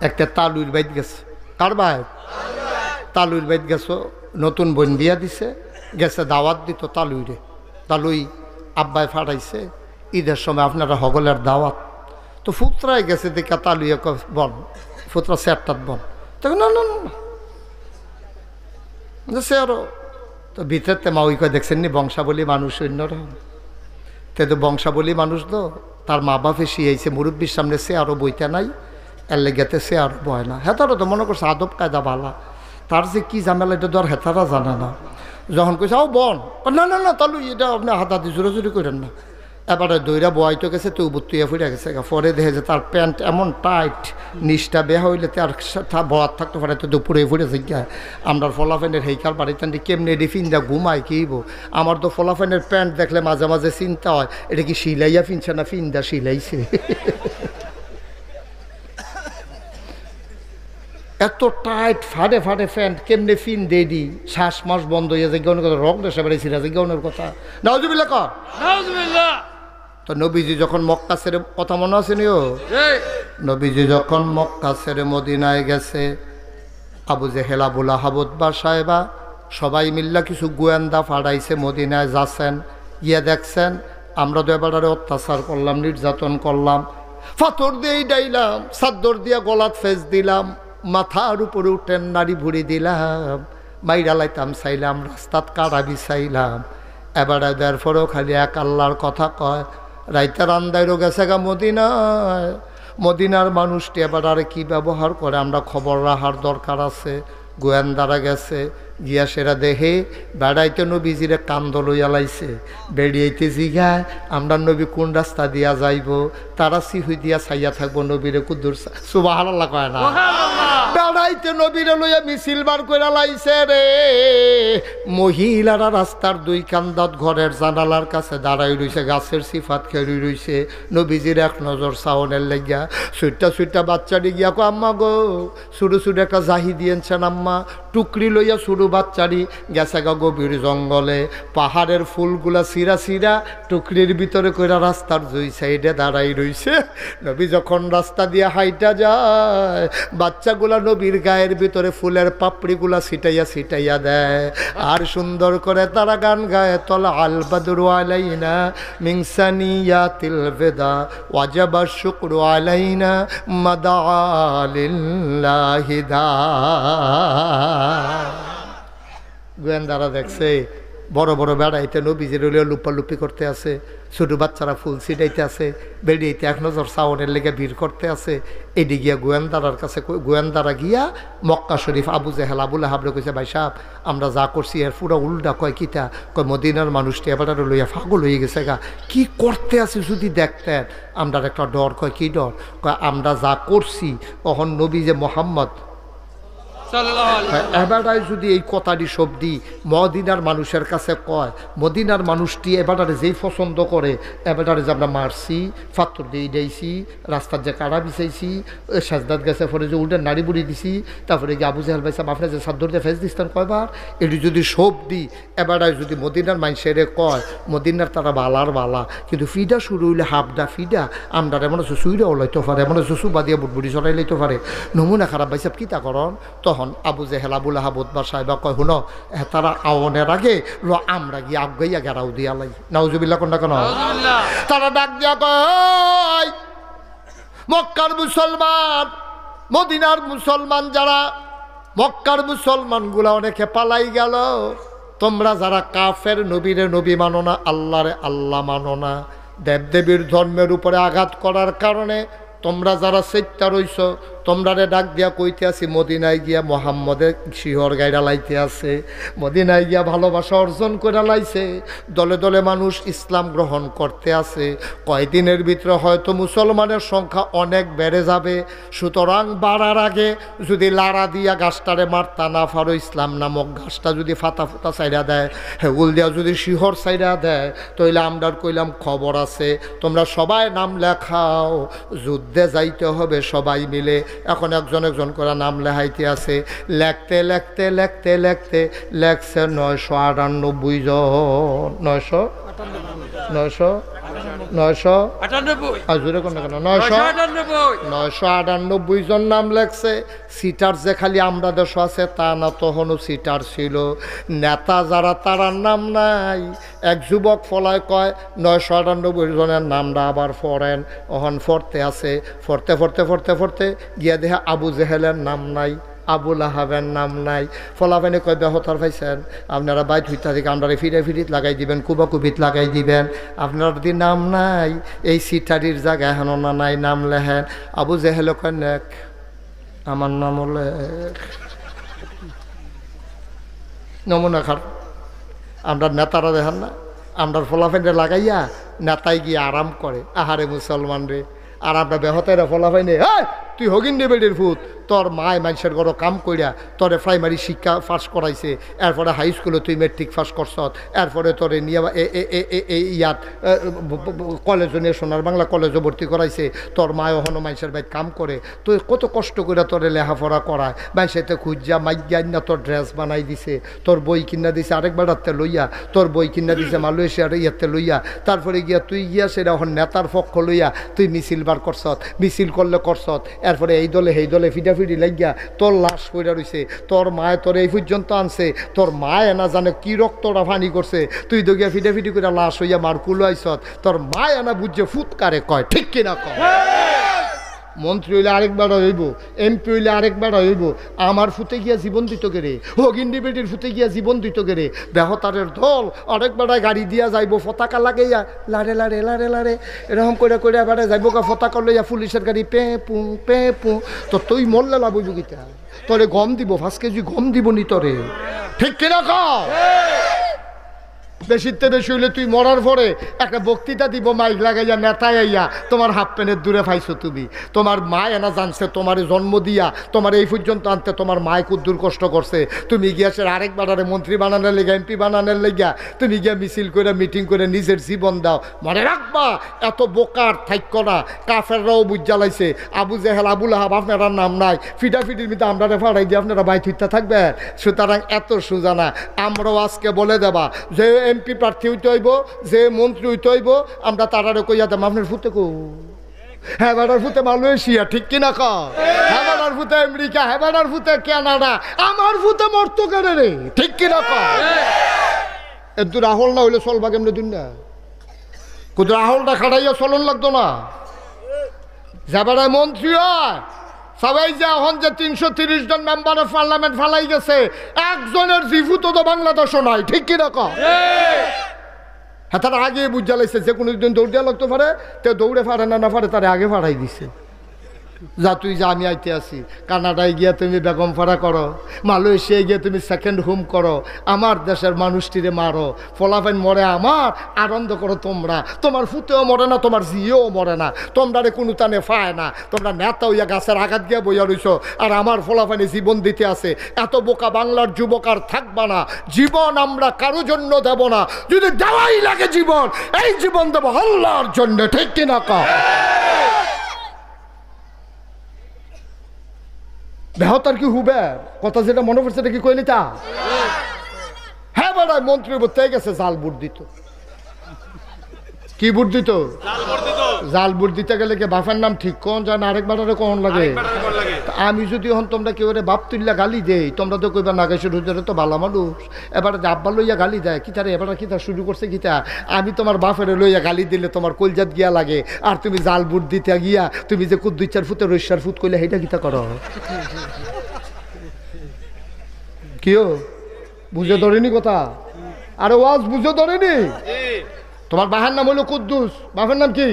একটা তালুর বাইত গেছে। কার বাইত? তালুর বাইত গেছো, নতুন বোন বিয়া দিছে, গেছে দাওয়াত দিত তালুইরে। তালুই আব্বাই ফাটাইছে, ঈদের সময় আপনারা হগলের দাওয়াত। তো ফুতরায় গেছে দেখা তালুইয়া বন, ফুতরা স্যারটাত বন। তখন না না না সে আরো তো ভিতরতে মা ওই কয় দেখছেন নি বংশাবলী মানুষ অন্যরকম। তে তো বংশাবলী মানুষ তো তার মা বাপে শিয়াইছে মুরব্বীর সামনে সে আরও বইতে নাই, এর লেগেতে সে আরও বয় না। হেতারও তো মনে করছে আদব কায়দা বালা, তার যে কি ঝামেলা এটা তো আর হেতারা জানে না। যখন কইছে আও বন, না না না তাহলে এটা আপনি হাতাহাতি জোরাজুরি করেন না। এবারে দইরা বয়াইতে গেছে তো বুত্তুইয়া ফুটে গেছে। পরে দেখে যে তার প্যান্ট এমন টাইট, নিচটা বেয়া হইলে তার বরাত থাকতে পারে, তো দুপুরে ফুটেছে গিয়া। আমরা ফলাফেনের হেইকার বাড়িতে কেমনি ডিফিনটা ঘুমায় কিইব। আমার তো ফলাফেনের প্যান্ট দেখলে মাঝে মাঝে চিন্তা হয় এটা কি সিলাইয়া ফিনছে না ফিনদা সিলাইছে। এত টাইট ফাটে ফাটে প্যান্ট কেমনে ফিন দিয়ে দিই, শ্বাস মাস বন্ধ হয়ে যায় গৌনের কথা, রক দেশে বেড়েছি রাজে গৌনের কথা। নাউজুবিল্লাহ কর। তো নবীজি যখন মক্কা ছেড়ে, কথা মনে আছে নিও, নবীজি যখন মক্কা ছেড়ে মদিনায় গেছে, আবু জেহেল আবু লাহাব উতবা সাহেবা সবাই মিল্লা কিছু গোয়েন্দা ফাড়াইছে মদিনায় যাচ্ছেন। গিয়ে দেখছেন আমরা তো এবারে অত্যাচার করলাম, নির্যাতন করলাম, পাথর দিয়ে ডাইলাম, চাদর দিয়া গলাত ফেস দিলাম, মাথার উপরে উঠেন নাড়ি ভুড়ি দিলাম, মাইরা লাইতাম চাইলাম, রাস্তাত কারা বিছাইলাম। এবারে দেওয়ার পরেও খালি এক আল্লাহর কথা কয়। রাইতের আন্দাইরও গেছে গা মদিনায়। মদিনার মানুষটি এবার আর কি ব্যবহার করে আমরা খবর রাখার দরকার আছে। গোয়েন্দারা গেছে, গিয়া সেরা দেহে বেড়াইতে নবীজিরে কান্দ লইয়া লাইছে। বেড়িয়েতে জিগায় আমরা নবী কোন রাস্তা দিয়া যাইব, তারা সিহুই দিয়া ছাইয়া থাকবো নবীরে কুদ্দুর। সুবহানাল্লাহ কয় না? বেড়াইতে নবীরে লইয়া মিছিল বার করে লাইছে রে। মহিলারা রাস্তার দুই কান্দাত ঘরের জানালার কাছে দাঁড়াই রইছে, গাছের সিফাত খেলি রইছে নবীজির এক নজর সাউনের লেগিয়া। সুইটা সুইটা বাচ্চাটি গিয়া কো আম্মা গো, শুরু শুরু একটা জাহি দিয়েছেন আম্মা। টুকরি লইয়া শুরু বাচ্চারি গেছে গা গভীর জঙ্গলে, পাহাড়ের ফুলগুলা সিরা সিরা টুকরির ভিতরে কইরা রাস্তার দুই সাইডে দাঁড়াই রইছে। নবী যখন রাস্তা দিয়ে হাইটা যায়, বাচ্চাগুলা নবীর গায়ের ভিতরে ফুলের পাপড়িগুলা ছিটাইয়া ছিটাইয়া দেয়, আর সুন্দর করে তারা গান গায়, তলা আল বাদরু আলাইনা মিন সানিয়াতিল বিদা ওয়াজাবা শুকরু আলাইনা মাদা লিল্লাহি দা। গোয়েন্দারা দেখছে বড় বড় বেড়াইতে নবীজির লুপালুপি করতে আছে, ছোটো বাচ্চারা ফুল ছিটাইতে আছে, বেড়িয়েতে এক নজর সাউনের লেগে ভিড় করতে আছে। এটি গিয়া গোয়েন্দারার কাছে, গোয়েন্দারা গিয়া মক্কা শরীফ আবু জেহেল আবু লাহাবরে কইছে ভাই সাহেব আমরা যা করছি এর পুরো উল্টা। কয় কিতা? কয় মদিনার মানুষটি এবার লইয়া পাগল হয়ে গেছে গা, কি করতে আছে যদি দেখতেন। আমরা একটা ডর। কয় কি ডর? কয় আমরা যা করছি তখন নবী যে মোহাম্মদ এবারে যদি এই কথাটি শব্দি মদিনার মানুষের কাছে কয়, মদিনার মানুষটি এবারে যেই পছন্দ করে, এবারে যে আমরা মারছি, পাথর দিয়ে দিয়েছি, রাস্তার যে কাড়া বিছাইছি, সাজদাত গেছে পরে যে উল্টে নাড়ি বুড়ি দিছি, তারপরে গিয়ে আবু জেহেল ভাই সাহেব আপনার যে সাদ্দর দিয়ে ফেস দিচ্ছেন কয়বার, এটি যদি শব্দি এবারে যদি মদিনার মানুষের কয়, মদিনার তারা বালার বালা, কিন্তু ফিডা শুরু হইলে হাফডা ফিডা আমরা এমন হচ্ছে সুইরা ওলাইতে পারে, এমন হচ্ছে সুবা দিয়ে বুটবুড়ি চড়াই লাইতে পারে, নমুনা খারাপ ভাই সাহেব কিতা করন। তখন আবু জেহেল আবু লাহাব উতবা সাহেবা কয় হুনো তারা আওনের আগে আমরা গিয়ে আগাইয়া গেরাও দিয়া লাই। নাউজুবিল্লাহ কোনটা কেন? তারা ডাক দিয়া কয় মক্কার মুসলমান, মদিনার মুসলমান যারা, মক্কার মুসলমানগুলা অনেকে পালাই গেল, তোমরা যারা কাফের নবীরে নবী মানো না, আল্লাহরে আল্লাহ মানো না, দেবদেবীর ধর্মের উপরে আঘাত করার কারণে তোমরা যারা সেটটা রইছ, তোমরা রে ডাক দিয়া কইতে আসি মদিনায় গিয়া মোহাম্মদের শিহর গাইরা লাইতে আছে, মদিনায় গিয়া ভালোবাসা অর্জন করে লাইছে, দলে দলে মানুষ ইসলাম গ্রহণ করতে আছে। কয়দিনের ভিতরে হয়তো মুসলমানের সংখ্যা অনেক বেড়ে যাবে। সুতরাং বাড়ার আগে যদি লাড়া দিয়া গাছটারে মারতা না পারো, ইসলাম নামক গাছটা যদি ফাতা ফুতা চাইরা দেয়, হেগুল দিয়া যদি শিহর চাইরা দেয়, তাইলে আমরা কইলাম খবর আছে, তোমরা সবাই নাম লেখাও, যুদ্ধে যাইতে হবে সবাই মিলে। এখন একজন একজন করে নাম লেখাইতে আছে, লেখতে লেখতে লেখতে লেখতে লেখছে 998 জন, 998 998 জন নাম লেখছে। সিটার যে খালি আমরা দেশ আছে তা না, তখনও সিটার ছিল। নেতা যারা তারার নাম নাই। এক যুবক ফলায় কয় 998 জনের নামটা আবার পড়েন। ওহন ফরতে আছে, ফরতে ফরতে ফরতে ফরতে গিয়া দেখে আবু জেহেলের নাম নাই, আবুল আহাবের নাম নাই। ফলাফেনে কয় বেহতার পাইছেন, আপনারা বাইত হইতা থেকে আমরা ফিরে ফিরিত লাগাই দিবেন, কুবা কুবিত লাগাই দিবেন। আপনার যদি নাম নাই এই সিটারির জায়গায় হেন না নাই নাম লেহেন। আবু জেহেল কয় নেক আমার নাম হলে নমুনা খার। আমরা নেতারা দেখেন না, আমরা ফলাফেনে লাগাইয়া নেতাই গিয়ে আরাম করে। আহারে মুসলমান রে, আর আমরা বেহতাইরা ফলাফাইনে তুই হগিন বেডির ফুট, তোর মায় মানুষের ঘর কাম করিয়া তোরে প্রাইমারি শিক্ষা পাস করাইছে, এরপরে হাই স্কুলে তুই মেট্রিক পাস করছ, এরপরে তোরে নিয়ে ইয়াত কলেজে নিয়ে সোনার বাংলা কলেজে ভর্তি করাইছে। তোর মায় ওখানে মানুষের বাইক কাম করে, তুই কত কষ্ট করে তোরে লেখাপড়া করায়, মানুষেতে খুঁজা মাইয়া না তোর ড্রেস বানাই দিছে, তোর বই কিনা দিছে আরেকবার হাতে লইয়া, তোর বই কিনা দিছে মালয়েশিয়ার ইয়াতে লইয়া। তারপরে গিয়া তুই গিয়া সেটা এখন নেতার পক্ষ লইয়া তুই মিছিল বার করছত, মিছিল করলে করছত, এরপরে এই দলে সেই দলে ফিডাফিডি লাগিয়া তোর লাশ কইরা রইছে। তোর মায় তোর এই পর্যন্ত আনছে, তোর মায় না জানে কি রক্তটা ফানি করছে, তুই তো গিয়া ফিডাফিডি করে লাশ হইয়া মার কুলো আইছত। তোর মায় না বুঝছে ফুৎকারে কয়, ঠিক কিনা কয়? মন্ত্রী হইলে আরেকবার হইব, এমপি হইলে আরেকবার হইব, আমার ফুতে গিয়া জীবন দিত গেরে, হগিন্ডি বেটির ফুতে গিয়া জীবন দিত গেরে। বেহতারের দল আরেকবার গাড়ি দিয়া যাইব, পতাকা লাগাইয়া লাড়ে লাড়ে লাড়ে লাড়ে এরকম করে করে এবারে যাইব গা, পতাকা লইয়া পুলিশের গাড়ি পে পু। তো তুই মরলে লাভ হইব গীতা, তোরে গম দিব 5 কেজি গম দিব নি তোরে, ঠিক কিনা কও? বেশিতে বেশি হইলে তুই মরার পরে একটা বক্তৃতা দিব মাইক লাগাইয়া নেতায় আইয়া তোমার হাফ প্যানের দূরে পাইছো তুমি। তোমার মা এনা জানছে তোমার জন্ম দিয়া তোমার এই পর্যন্ত আনতে তোমার মায় কুদ্দুর কষ্ট করছে। তুমি গিয়াছে আরেকবার মন্ত্রী বানানোর লেগা, এমপি বানানোর লেগা তুমি গিয়া মিছিল করে মিটিং করে নিজের জীবন দাও। মনে রাখবা এত বোকার থাইক্য না, কাফেররাও বুঝ জ্বালাইছে। আবু জেহেল আবুল আহাব আপনারা নাম নাই, ফিডাফিডির মধ্যে আমরা ফাড়াই দিয়ে আপনারা বাইক হইতে থাকবেন। সুতরাং এত সোজা না। আমরাও আজকে বলে দেবা যে এমপি প্রার্থী হইতে হইব, যে মন্ত্রী হইতে হইব, আমরা তারারে কইয়া দাম আপনার ফুতে কো হ্যাঁ বেড়ার ফুতে মালয়েশিয়া, ঠিক কিনা ক? হ্যাঁ বেড়ার ফুতে আমেরিকা, হ্যাঁ বেড়ার ফুতে কানাডা, আমার ফুতে মরতো কেনে রে, ঠিক কিনা ক? এত রাহুল না হইলে চলবা কেমনে দুনিয়া? কোথাও রাহুলটা খাটাইয়া চলন লাগতো না? যাবারায় মন্ত্রী হয় সবাই যে এখন যে 330 জন মেম্বারে পার্লামেন্ট ফালাই গেছে, একজনের জিভুতো তো বাংলাদেশও নাই, ঠিক কিনা ক? হ্যাঁ, তারা আগে বুঝ জ্বালাইছে যে কোনো দিন দৌড় দেওয়া লাগতে পারে, তে দৌড়ে পারে না পারে তারা আগে ফাড়াই দিছে। যা তুই যা আমি আইতে আসি, কানাডায় গিয়া তুমি বেগম ফাড়া করো, মালয়েশিয়ায় গিয়ে তুমি সেকেন্ড হোম করো, আমার দেশের মানুষটিরে মারো, ফলাফাইন মরে আমার, আনন্দ করো তোমরা। তোমার ফুতেও মরে না, তোমার জিয়েও মরে না, তোমরা কোনো টানে পায় না, তোমরা নেতা হইয়া গাছের আঘাত গিয়া বইয়া রইছ, আর আমার ফলাফাইনে জীবন দিতে আছে। এত বোকা বাংলার যুবক আর থাকবা না। জীবন আমরা কারো জন্য দেব না, যদি দেওয়াই লাগে জীবন, এই জীবন দেবো আল্লাহর জন্য, ঠিক কিনা কা? বেহতার কি হুবে কথা যেটা মনে পড়ছে এটা কি কইলি তা? হ্যাঁ বেড়ায় মন্ত্রী বলতে গেছে জাল বুট দিত। কি বুট দিত? জাল বুট দিতে গেলে কি বাপের নাম ঠিক কোন জান আরেকবারে কোন লাগে? আমি যদি হন তোমরা কেউ বাপ তুললা গালি দেই, তোমরা তো কইবা নাগেশ্বর হুজুরে তো ভালো মানুষ, এবারে আব্বা লইয়া গালি দেয় কি তারে, এবার কি তা শুরু করছে কিতা? আমি তোমার বাপের লইয়া গালি দিলে তোমার কলজাত গিয়া লাগে, আর তুমি জাল বুট দিতে গিয়া তুমি যে কুদ 2-4 ফুটে রৈশার ফুট কইলে সেইটা কিতা করো? কিও বুঝে ধরেনি কথা? আরে ওয়াজ বুঝে ধরেনি? তোমার বাহার নাম হলো কুদ্দুস, বাপের নাম কি?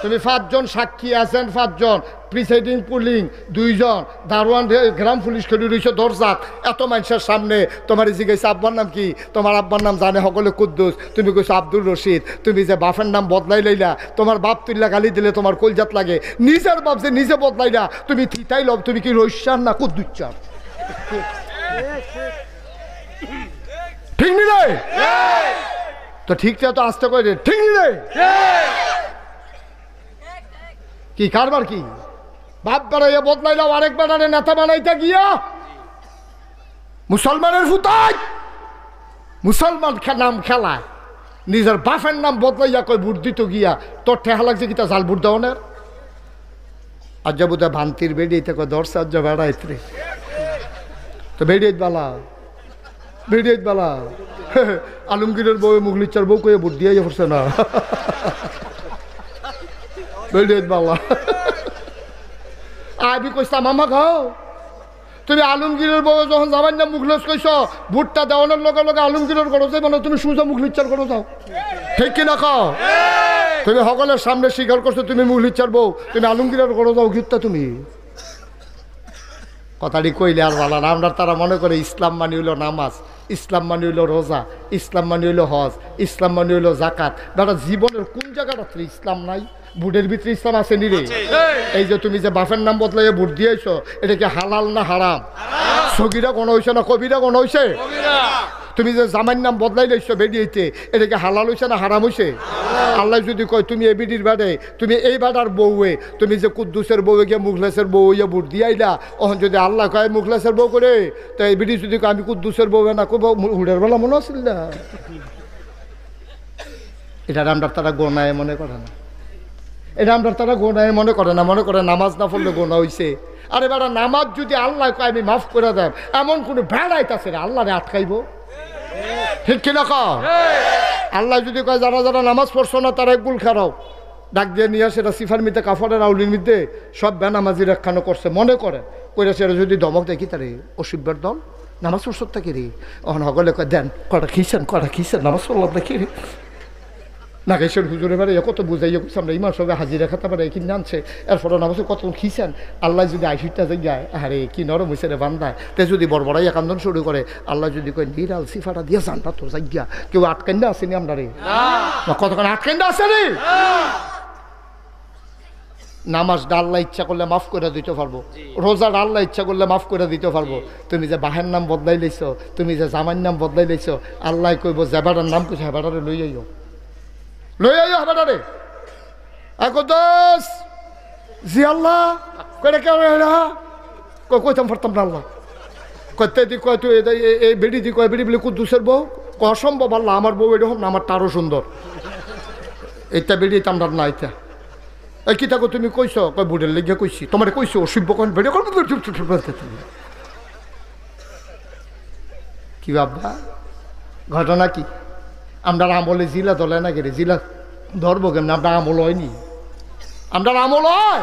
তুমি 5 জন সাক্ষী আছেন, 5 জন প্রিসাইডিং পুলিং, 2 জন দারোয়ান, গ্রাম পুলিশ খেলি রয়েছে দরজাত, এত মানুষের সামনে তোমার জিজ্ঞাসা আব্বার নাম কি? তোমার আব্বার নাম জানে সকলে কুদ্দুস, তুমি কইছো আব্দুর রশিদ। তুমি যে বাপের নাম বদলাই লইলা, তোমার বাপ তুল্লা গালি দিলে তোমার কলজাত লাগে, নিজের বাপ যে নিজে বদলাই না, তুমি থিতাই লব, তুমি কি রৈশার না কুদ্দুচ্চার? ঠিক নি রে? তো ঠিকটা তো আসতে করে, ঠিক রে? কি কারবার কি? বাপ বাড়াইয়া বদলাইলাম, আরেক বাড়ারে নেতা বানাইতে গিয়া মুসলমানের ফুতাই মুসলমান নাম খেলায়, নিজের বাপের নাম বদলাইয়া কই ভোট দিত গিয়া তোর ঠেহা লাগছে কি তা জাল ভোট দেওয়ানের আজ বোধ হয় ভান্তির বেড়িয়েতে কয় দর্শে আজ বেড়াইত রে তো বেড়িয়ে বালা আলমগীরের বউ মুগলিচার বউ কয়ে ভোট দিয়ে পড়ছে না বেড়িয়ে বালা আবি কইসাম আমা খাও তুমি আলমগীরের বউ যখন যাবার না মুখলেস কইস ভোটটা দেওয়ানোর লগে লগে আলমগীরের করো যাই মানে তুমি সুজা মুখলিচার করো যাও ঠিক কিনা খাও তুমি সকলের সামনে স্বীকার করছো তুমি মুখলিচার বউ তুমি আলমগীরের করো যাও গীতটা তুমি কথাটি কইলে আর ভালো না আমরা তারা মনে করে ইসলাম মানে হইল নামাজ ইসলাম মানে হইল রোজা ইসলাম মানে হইল হজ ইসলাম মানে হইল জাকাত দাদা জীবনের কোন জায়গাটা ইসলাম নাই ভোটের ভিতরে ইসলাম আছে নি রে এই যে তুমি যে বাপের নাম বদলাইয়ে ভোট দিয়েছো এটা কি হালাল না হারাম সগিরা কোন হয়েছে না কবিরা কোন হয়েছে তুমি যে জামাইর নাম বদলাই লাইছো বেডিয়েতে এটা কি হালাল হয়েছে না হারাম হয়েছে আল্লাহ যদি কয় তুমি এই বিডির বাদে তুমি এই বাদার বউয়ে তুমি যে কুদ্দুসের বউয়ে গিয়ে মুখলেসের বউ ইয়ে ভোট দিয়ে আইলা ওখান যদি আল্লাহ কয় মুখলেসের বউ করে তো এই বিডি যদি কয় আমি কুদ্দুসের বউ না কব হুডের বেলা মনে আসছিল না এটা আমরা তারা গোনায় মনে করে না এটা আমরা তারা গোনায় মনে করে নামাজ না পড়লে গোনা হইছে আরে বেড়া নামাজ যদি আল্লাহ কয় আমি মাফ করে দেন এমন কোনো বেড়াইতাছে না আল্লাহ রে আটকাইব ঠিক কিনা ক আল্লাহ যদি কয় যারা যারা নামাজ পড়ছো না তারা গুল খারাও ডাক দিয়ে নিয়ে আসে এটা সিফার মিতে কাফারের আউলির মধ্যে সব বেনামাজির একখানো করছে মনে করে সেটা যদি ধমক দেখি তারে অসিব্যের দল নামাজ পড়ছো থাকি রে ওখানে সকলে কয় দেন কটা খিসেন নামাজ পড়লাম দেখি রে না গেছেন হুজুরে বাড়ি কত বুঝাইয়া করছি আমরা ইমার সঙ্গে হাজিরা খাতে পারে কিনে আনছে এরপরে নামাজ কত খিসেন আল্লাহ যদি আইসিটা যায় আরে কি নরম হয়েছে রে বান্দায় তে যদি বড়বড়াই কান্দন শুরু করে আল্লাহ যদি কয় নিরাল সিফাটা দিয়ে জানটা তোর জায়গা কেউ আটকাইন্দা আসেনি আমরা রে কতক্ষণ আটকাইন্দা আসেনি নামাজটা আল্লাহ ইচ্ছা করলে মাফ করে দিতে পারবো রোজার আল্লাহ ইচ্ছা করলে মাফ করে দিতে পারবো তুমি যে বাহের নাম বদলাই লাইছো তুমি যে জামাইর নাম বদলাই লাইছো আল্লাহ কইব জেবাটার নাম কইছে হেবাটারে লই আইও হেবাটারে দোষ জি আল্লাহ কয়টা কেউ কইতাম পারতাম না আল্লাহ কইতে দি কয় তুই এই বেড়ি দি কয় বেড়ি বলে কুদ্দুসের বউ অসম্ভব আল্লাহ আমার বউ এরকম না আমারটা আরো সুন্দর এইটা বেড়ি আমরা না এইটা এই কি থাকো তুমি কইছ কয় বুড়ের লেগে কইছি তোমার কইছো অসভ্য কোন বেড়ে কি বাবা ঘটনা কি আমরা আমলে জিলা দলে না গেলে জিলা ধরবো কেমন আমরা আমল হয়নি আমরা আমল হয়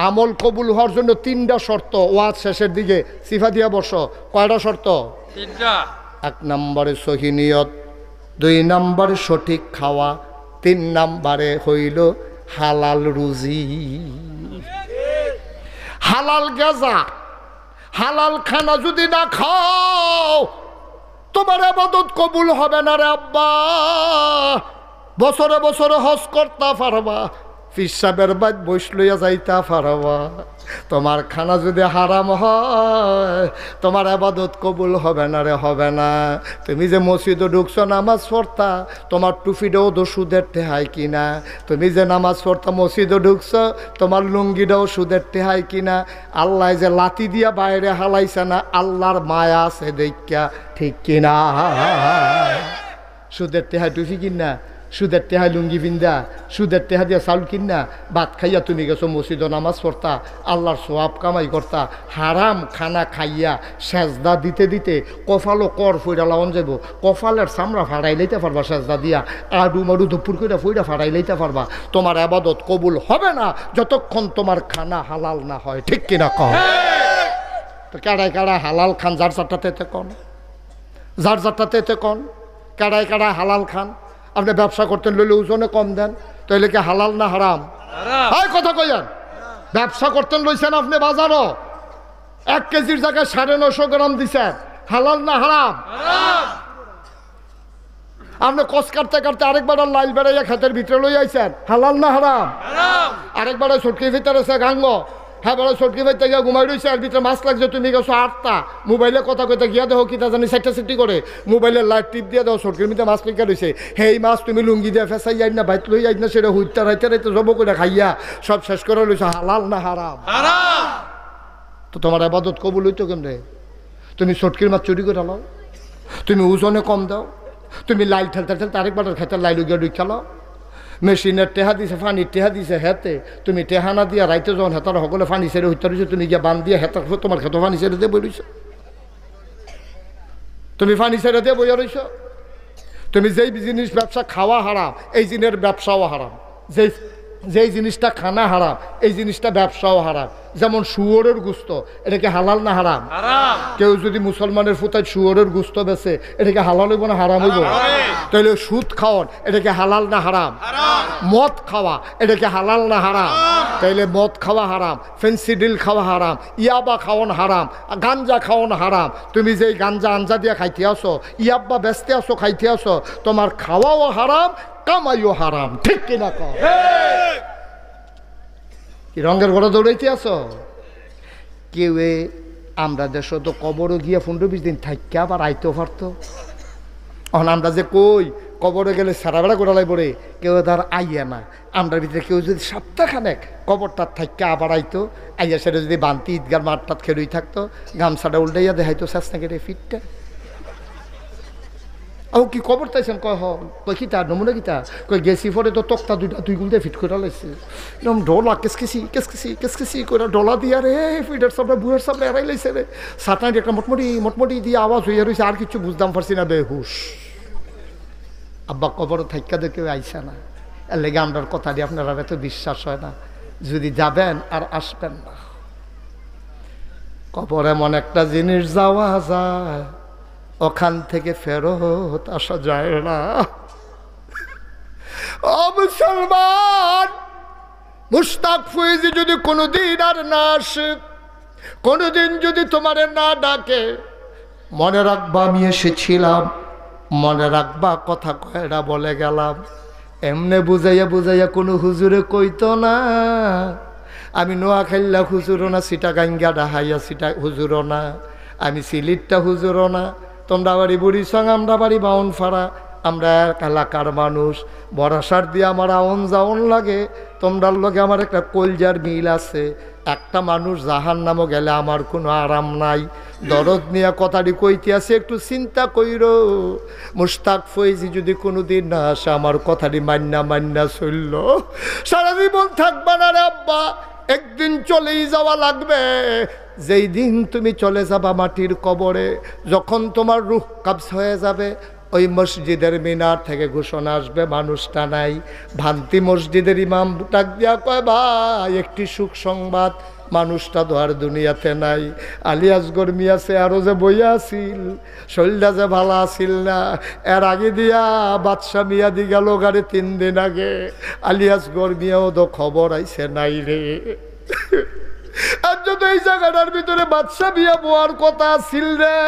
আমল কবুল হওয়ার জন্য 3টা শর্ত ওয়াজ শেষের দিকে সিফা দিয়া বর্ষ কয়টা শর্ত 3টা 1 নম্বরে সহি নিয়ত 2 নম্বরে সঠিক খাওয়া 3 নম্বরে হইল হালাল রুজি হালাল গাজা হালাল খানা যদি না খাও তোমার ইবাদত কবুল হবে না রে আব্বা বছরে বছরে হজ করতে পারবা ফিসাবের বাদ বইস লইয়া যাইতা পারবা তোমার খানা যদি হারাম হয় তোমার ইবাদত কবুল হবে না রে হবে না তুমি যে মসজিদে ঢুকছো নামাজ পড়তা তোমার টুপিটাও তো সুদের টেহাই কিনা তুমি যে নামাজ পড়তা মসজিদে ঢুকছো তোমার লুঙ্গিটাও সুদের টেহাই কিনা আল্লাহ যে লাতি দিয়া বাইরে হালাইছে না আল্লাহর মায়া আছে দেখা ঠিক কিনা সুদের টেহাই টুপি কিনা সুদের টেহা লুঙ্গি বিন্দা সুদের টেহা দিয়া চাউল কিনা ভাত খাইয়া তুমি গেছো মসজিদ নামাজ পড়তা আল্লাহর সোয়াব কামাই করতা হারাম খানা খাইয়া সেজদা দিতে দিতে কপালও কর ফইরা লাউন যাব কপালের চামড়া ফাড়াই লইতে পারবা সেজদা দিয়া আডু মাডু দুপুর করে ফইরা ফাড়াই লইতে পারবা তোমার ইবাদত কবুল হবে না যতক্ষণ তোমার খানা হালাল না হয় ঠিক কিনা কও তো কাড়ায় কাড়ায় হালাল খান যার যারটাতে কন যার যারটাতে কন কাড়ায় কাড়ায় হালাল খান আপনি ব্যবসা করতেন লইলে ওজনে কম দেন তাইলে কি হালাল না হারাম কথা কইয়ান ব্যবসা করতেন লইছেন আপনি বাজারও 1 কেজির জায়গায় 950 গ্রাম দিছেন হালাল না হারাম আপনি কস কাটতে কাটতে আরেকবার লাইল বেড়াইয়া খেতের ভিতরে লই আইছেন হালাল না হারাম আরেকবার ছটকির ভিতরে আছে গাঙ্গ হ্যাঁ বড় ছটকি ভাই থেকে ঘুমাই রয়েছে আর ভিতরে মাছ লাগছে তুমি গেছো 8টা মোবাইলে কথা কইতে গিয়া দেখো কিতা জানি 60 করে মোবাইলের লাইট টিপ দিয়ে দাও ছটকির ভিতরে মাছ লিখা রয়েছে হেই মাছ তুমি লুঙ্গি দিয়ে ফেসাই যাই না বাইত লই যাই না সেটা হুইতে রাইতে রাইতে জব করে খাইয়া সব শেষ করে লইছে হালাল না হারাম তো তোমার ইবাদত কবুল হইতো কেমনে তুমি ছটকির মাছ চুরি করে লাও তুমি ওজনে কম দাও তুমি লাইল ঠেলতে ঠেলতে আরেকবার খেতে লাইল গিয়ে ডুই খেলো মেশিনের টেহা দিছে পানির টেহা দিছে হেতে তুমি টেহা না দিয়া রাইতে যখন হেতার সকলে পানি ছেড়ে হইতে রয়েছে তুমি গিয়ে বান দিয়ে হেতার তোমার খেতে পানি ছেড়ে দিয়ে বই রইছ তুমি পানি ছেড়ে দিয়ে বইয়া রইছ তুমি যেই জিনিস ব্যবসা খাওয়া হারাম এই জিনের ব্যবসাও হারাম যেই জিনিসটা খানা হারাম এই জিনিসটা ব্যবসাও হারাম যেমন শুয়োরের গুস্ত এটাকে হালাল না হারাম কেউ যদি মুসলমানের ফুতায় শুয়োরের গুস্ত বেছে এটাকে হালাল হইব না হারাম হইব তাহলে সুদ খাওয়ান এটাকে হালাল না হারাম মদ খাওয়া এটাকে হালাল না হারাম তাইলে মদ খাওয়া হারাম ফেন্সিডিল খাওয়া হারাম ইয়াবা খাওয়ান হারাম গাঞ্জা খাওয়ান হারাম তুমি যেই গাঞ্জা আঞ্জা দিয়ে খাইতে আসো ইয়াব্বা বেচতে আসো খাইতে আসো তোমার খাওয়াও হারাম কামাইও হারাম ঠিক কিনা কও কি রঙের ঘরে দৌড়াইতে আসো কেউ আমরা দেশ তো কবরও গিয়া 15-20 দিন থাকি আবার আইতেও পারতো এখন আমরা যে কই কবরে গেলে সারাবেলা গোড়ালাই পড়ে কেউ তার আইয়া না আমরা ভিতরে কেউ যদি সপ্তাহখানেক কবরটার থাকি আবার আইতো আইয়া সেটা যদি বান্তি ঈদগার মাঠটাত খেলুই থাকতো গামছাটা উল্টাইয়া দেখাইতো চেষ্টা করে ফিটটা ও কি কবর তাইছেন কয় কয় কি তার নমুনা কি তা কয় গেছি পরে তো তক্তা দুই গুলতে ফিট করে লাইছে এরকম ডলা কেসকেসি করে ডলা দিয়া রে ফিটের সামনে বুয়ের সামনে এড়াই লাইছে রে সাতান একটা মোটমুটি দিয়ে আওয়াজ হইয়া রয়েছে আর কিছু বুঝতাম পারছি না বেহুশ আব্বা কবর থাইকা দেখে আইসা না এর লেগে আমরার কথা দিয়ে আপনারা এত বিশ্বাস হয় না যদি যাবেন আর আসবেন না কবর এমন একটা জিনিস যাওয়া যায় ওখান থেকে ফেরত আসা যায় না ও মুসলমান মুশতাক ফয়েজি যদি কোনোদিন আর না আসে কোনোদিন যদি তোমারে না ডাকে মনে রাখবা আমি এসেছিলাম মনে রাখবা কথা কয়টা বলে গেলাম এমনে বুঝাইয়া কোনো হুজুরে কইতো না আমি নোয়াখাইল্লা হুজুরও না সিটাগাঙ্গা ডাহাইয়া সিটা হুজুরও না আমি সিলিটটা হুজুরও না তোমরা বাড়ি বুড়িসং আমরা বাড়ি বাউনফাড়া আমরা এলাকার মানুষ বরাসার দিয়ে আমার আউন যাওন লাগে তোমরার লগে আমার একটা কলজার মিল আছে একটা মানুষ জাহান্নামও গেলে আমার কোনো আরাম নাই দরদ নিয়ে কথাটি কইতে আছে একটু চিন্তা কইরো মুশতাক ফয়েজি যদি কোনোদিন না আসে আমার কথাটি মান্না চলল সারা জীবন থাকবা না রে আব্বা একদিন চলেই যাওয়া লাগবে যেই দিন তুমি চলে যাবা মাটির কবরে যখন তোমার রূহ কবজ হয়ে যাবে ওই মসজিদের মিনার থেকে ঘোষণা আসবে মানুষটা নাই ভান্তি মসজিদের ইমাম ডাক দিয়া কয় ভাই একটি সুখ সংবাদ মানুষটা তো আর দুনিয়াতে নাই আলিয়াসগর মিয়া সে আরও যে বইয়া আসিল শরীরটা যে ভালো আসিল না এর আগে দিয়া বাদশা মিয়া দি গেল গাড়ি 3 দিন আগে আলিয়াসগর মিয়াও তো খবর আইছে নাই রে আর যদি এই জায়গাটার ভিতরে বাদশা মিয়া বোয়ার কথা আসিল রে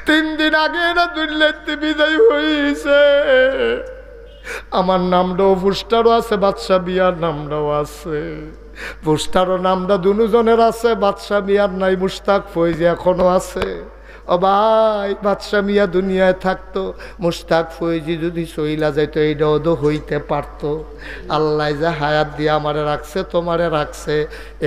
3 দিন আগে না দুর্নীতি বিদায় হয়েছে আমার নামটাও পোস্টারও আছে বাদশা মিয়ার নামটাও আছে পোস্টারও নামটা দুজনের আছে বাদশা মিয়ার নাই মুশতাক ফয়েজি এখনো আছে ও ভাই বাদশা মিয়া দুনিয়ায় থাকতো মুশতাক ফয়েজি যদি চইলা যাইতো এইটাও তো হইতে পারতো আল্লাহ যে হায়াত দিয়ে আমারে রাখছে তোমারে রাখছে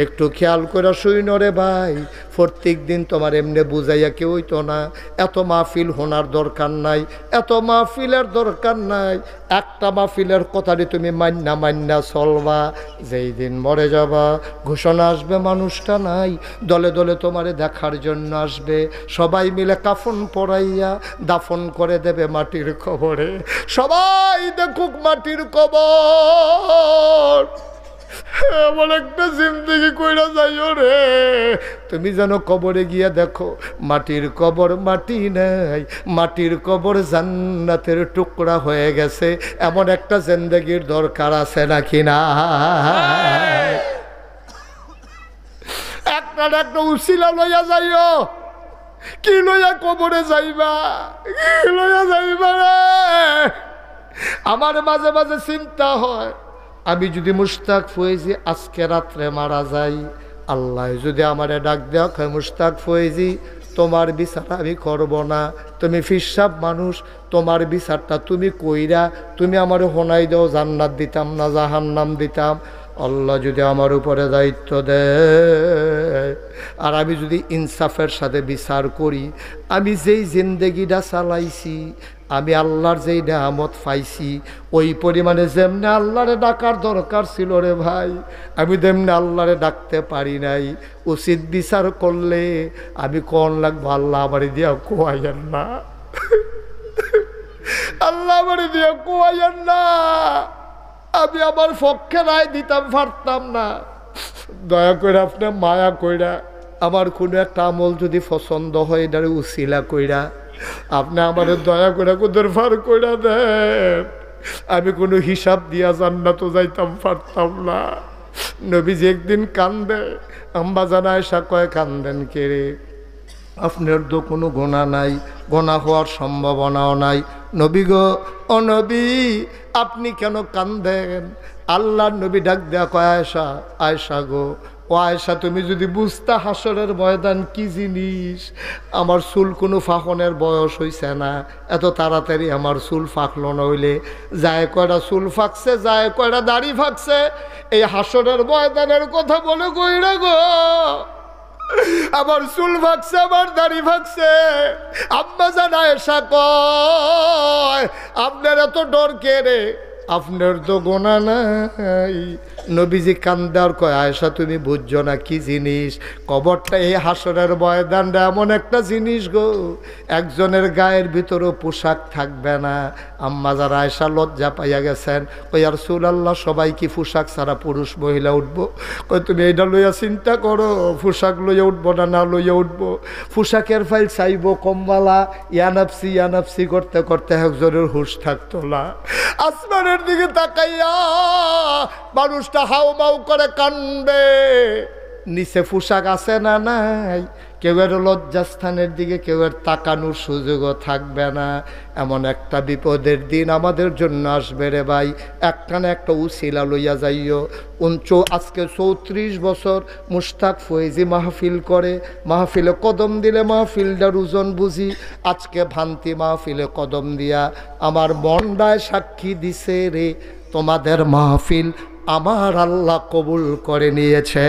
একটু খেয়াল করে শুইন রে ভাই প্রত্যেক দিন তোমার এমনি বুঝাইয়া কেউ হইতো না এত মাহফিল হোনার দরকার নাই এত মাহফিলের দরকার নাই একটা মাহফিলের কথাটি তুমি মান্না চলবা যেই দিন মরে যাবা ঘোষণা আসবে মানুষটা নাই দলে দলে তোমারে দেখার জন্য আসবে সবাই মিলে কাফন পরাইয়া দাফন করে দেবে মাটির কবরে সবাই দেখুক মাটির কবর এমন একটা জিন্দেগি কইরা যাইও রে তুমি যেন কবরে গিয়া দেখো মাটির কবর মাটি নাই মাটির কবর জান্নাতের টুকরা হয়ে গেছে এমন একটা জিন্দেগির দরকার আছে নাকি না একটা উসিলা লইয়া যাইও কি লইয়া কবরে যাইবা কি লইয়া যাইবা রে আমার মাঝে মাঝে চিন্তা হয় আমি যদি মুশতাক ফয়েজি আজকে রাত্রে মারা যাই আল্লাহ যদি আমারে ডাক দেওয়া হয় মুশতাক ফয়েজি তোমার বিচার আমি করব না তুমি ফিরসাব মানুষ তোমার বিচারটা তুমি কইরা তুমি আমারে হোনাই দাও জান্নাত দিতাম না জাহান্নাম দিতাম আল্লাহ যদি আমার উপরে দায়িত্ব দেয় আর আমি যদি ইনসাফের সাথে বিচার করি, আমি যেই জিন্দেগিটা চালাইছি, আমি আল্লাহর যেই নেয়ামত পাইছি, ওই পরিমাণে যেমনি আল্লাহরে ডাকার দরকার ছিল রে ভাই, আমি তেমনি আল্লাহরে ডাকতে পারি নাই। উচিত বিচার করলে আমি কোন লাগবো, আল্লাহ আমারে দিয়া কোয়াইয়েন না, আল্লাহ আমারে দিয়া কোয়াইয়েন না। আমি আমার পক্ষে রায় দিতাম পারতাম না। দয়া করে আপনি মায়া কইরা আমার কোনো একটা আমল যদি পছন্দ হয়, এটারে উসিলা কইরা আপনি আমাদের দয়া করে কোদের ফার কইরা দেন। আমি কোনো হিসাব দিয়া জান্নাতও যাইতাম পারতাম না। নবীজি একদিন কান্দে, আম্মা জান আয়েশা কয় কান্দেন কে রে? আপনার তো কোনো গোনা নাই, গোনা হওয়ার সম্ভাবনাও নাই। নবী গো, ও নবী, আপনি কেন কান্দেন? আল্লাহর নবী ডাক দেয়া কয় আয়েশা, আয়েশা গো, ও আয়েশা, তুমি যদি বুঝতা হাসরের ময়দান কি জিনিস। আমার চুল কোনো ফাঁকনের বয়স হইছে না, এত তাড়াতাড়ি আমার চুল ফাঁকলো নইলে যায় কয়টা চুল ফাঁকছে, যায় কয়টা দাড়ি ফাঁকছে। এই হাসরের ময়দানের কথা বলে কইরা গো, আমার চুল ফাঁকছে, আমার দাড়ি ফাঁকছে। আম্মা জান আয়েশা কয়, আপনার এত ডর কে রে? আপনার তো গোনা নাই। নবীজি কান্দার কয়, আয়েশা তুমি বুঝছো না কি জিনিস? কবরটা, এই হাসরের ময়দানটা এমন একটা জিনিস গো, একজনের গায়ের ভিতরেও পোশাক থাকবে না। আম্মা যারা আয়েশা লজ্জা পাইয়া গেছেন, কই আর রাসূলুল্লাহ সবাই কি পোশাক ছাড়া পুরুষ মহিলা উঠবো? কই তুমি এইটা লইয়া চিন্তা করো, পোশাক লইয়া উঠবো না না লইয়া উঠবো? পোশাকের ফাইল চাইব কমবালা, ইয়ানাপসি করতে করতে একজনের হুঁশ থাকতো না। আসমানের দিকে তাকাইয়া মানুষটা হাউমাউ করে কানবে। নিচে পোশাক আছে না নাই? কেউ এর লজ্জাস্থানের দিকে কেউ এর তাকানোর সুযোগও থাকবে না। এমন একটা বিপদের দিন আমাদের জন্য আসবে রে ভাই। একটা না একটা উসিলা লইয়া যাইও। আজকে 34 বছর মুশতাক ফয়েজি মাহফিল করে, মাহফিলে কদম দিলে মাহফিলটার ওজন বুঝি। আজকে ভান্তি মাহফিলে কদম দিয়া আমার মনটায় সাক্ষী দিছে রে, তোমাদের মাহফিল আমার আল্লাহ কবুল করে নিয়েছে।